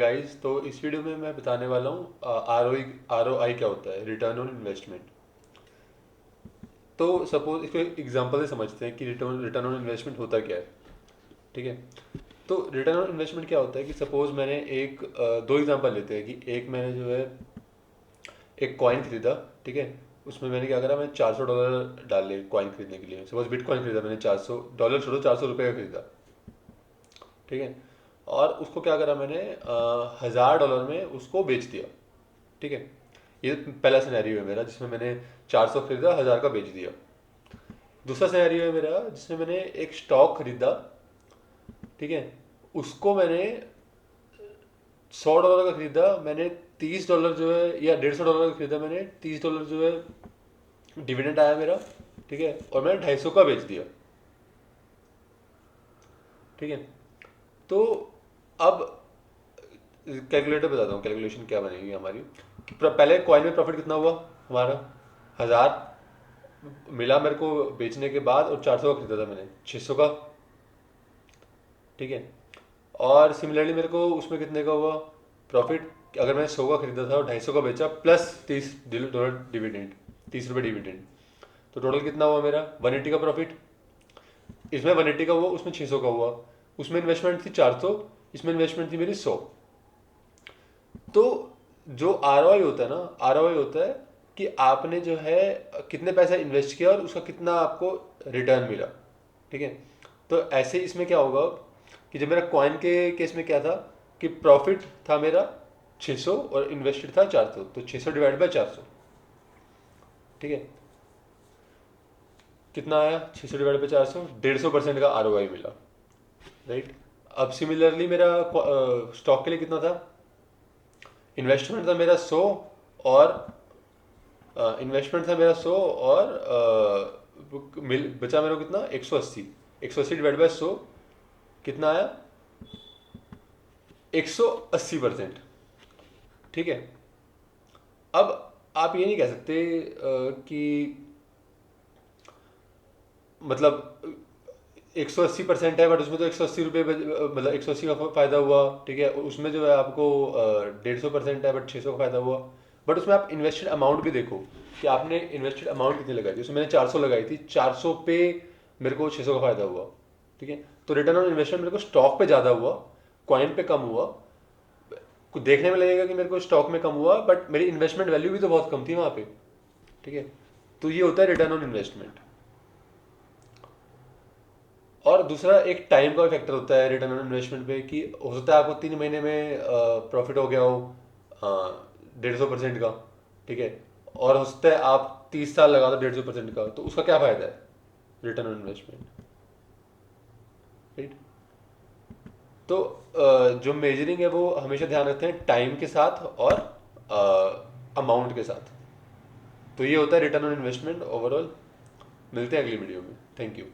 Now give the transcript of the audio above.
Guys, तो इस video में मैं बताने वाला हूँ आर ओ आई क्या होता है, रिटर्न ऑन इन्वेस्टमेंट। तो सपोज इसको एग्जांपल से समझते हैं कि रिटर्न रिटर्न ऑन इन्वेस्टमेंट होता क्या है। ठीक है। तो रिटर्न ऑन इन्वेस्टमेंट क्या होता है कि सपोज मैंने दो एग्जांपल लेते हैं कि एक मैंने जो है एक कॉइन खरीदा। ठीक है। उसमें मैंने क्या करा, मैं $400 डाले कॉइन खरीदने के लिए। सपोज बिटकॉइन खरीदा मैंने, $400 छोड़ो, $400 का खरीदा। ठीक है। और उसको क्या करा मैंने, $1000 में उसको बेच दिया। ठीक है। ये पहला सिनेरियो है मेरा जिसमें मैंने 400 खरीदा, 1000 का बेच दिया। दूसरा सिनेरियो है मेरा जिसमें मैंने एक स्टॉक खरीदा। ठीक है। उसको मैंने $100 का खरीदा, मैंने $30 जो है, या $150 का खरीदा मैंने, $30 जो है डिविडेंड आया मेरा। ठीक है। और मैंने 250 का बेच दिया। ठीक है। तो अब कैलकुलेटर बताता हूँ, कैलकुलेशन क्या बनेगी हमारी। कि पहले कॉइन में प्रॉफिट कितना हुआ हमारा, 1000 मिला मेरे को बेचने के बाद, और 400 का खरीदा था मैंने, 600 का। ठीक है। और सिमिलरली मेरे को उसमें कितने का हुआ प्रॉफिट, अगर मैंने 100 का खरीदा था और 250 का बेचा, प्लस $30 डिविडेंड, ₹30 डिविडेंड। तो टोटल कितना हुआ मेरा, 180 का प्रॉफिट। इसमें 180 का हुआ, उसमें 600 का हुआ। उसमें इन्वेस्टमेंट थी 400, इसमें इन्वेस्टमेंट थी मेरी 100। तो जो आर होता है ना, आर होता है कि आपने जो है कितने पैसा इन्वेस्ट किया और उसका कितना आपको रिटर्न मिला। ठीक है। तो ऐसे ही इसमें क्या होगा कि जब मेरा कॉइन के केस में क्या था कि प्रॉफिट था मेरा 600 और इन्वेस्टेड था 400, तो 600 डिवाइड बाय 400। ठीक है। कितना आया, 600 डिवाइड बाय 400, 150% का आर मिला। राइट। अब सिमिलरली मेरा स्टॉक के लिए कितना था, इन्वेस्टमेंट था मेरा 100, और इन्वेस्टमेंट था मेरा 100, और बचा मेरे को कितना, 180। 180 डिवाइड बाय 100 कितना आया, 180%। ठीक है। अब आप ये नहीं कह सकते कि मतलब 180% है, बट उसमें तो 180 रुपये, मतलब 180 का फायदा हुआ। ठीक है। उसमें जो है आपको 150% है, बट 600 का फायदा हुआ। बट उसमें आप इन्वेस्टेड अमाउंट भी देखो कि आपने इन्वेस्टेड अमाउंट कितनी लगाई थी। उसमें मैंने 400 लगाई थी, 400 पे मेरे को 600 का फायदा हुआ। ठीक है। तो रिटर्न ऑन इन्वेस्टमेंट मेरे को स्टॉक पे ज़्यादा हुआ, कॉइन पे कम हुआ। कुछ देखने में लगेगा कि मेरे को स्टॉक में कम हुआ, बट मेरी इन्वेस्टमेंट वैल्यू भी तो बहुत कम थी वहाँ पे। ठीक है। तो ये होता है रिटर्न ऑन इन्वेस्टमेंट। और दूसरा एक टाइम का फैक्टर होता है रिटर्न ऑन इन्वेस्टमेंट पे, कि हो सकता है आपको 3 महीने में प्रॉफिट हो गया हो 150% का। ठीक है। और हो सकता है आप 30 साल लगा दो 150% का, तो उसका क्या फायदा है, रिटर्न ऑन इन्वेस्टमेंट। राइट। तो जो मेजरिंग है वो हमेशा ध्यान रखते हैं टाइम के साथ और अमाउंट के साथ। तो ये होता है रिटर्न ऑन इन्वेस्टमेंट ओवरऑल। मिलते हैं अगली वीडियो में। Thank you.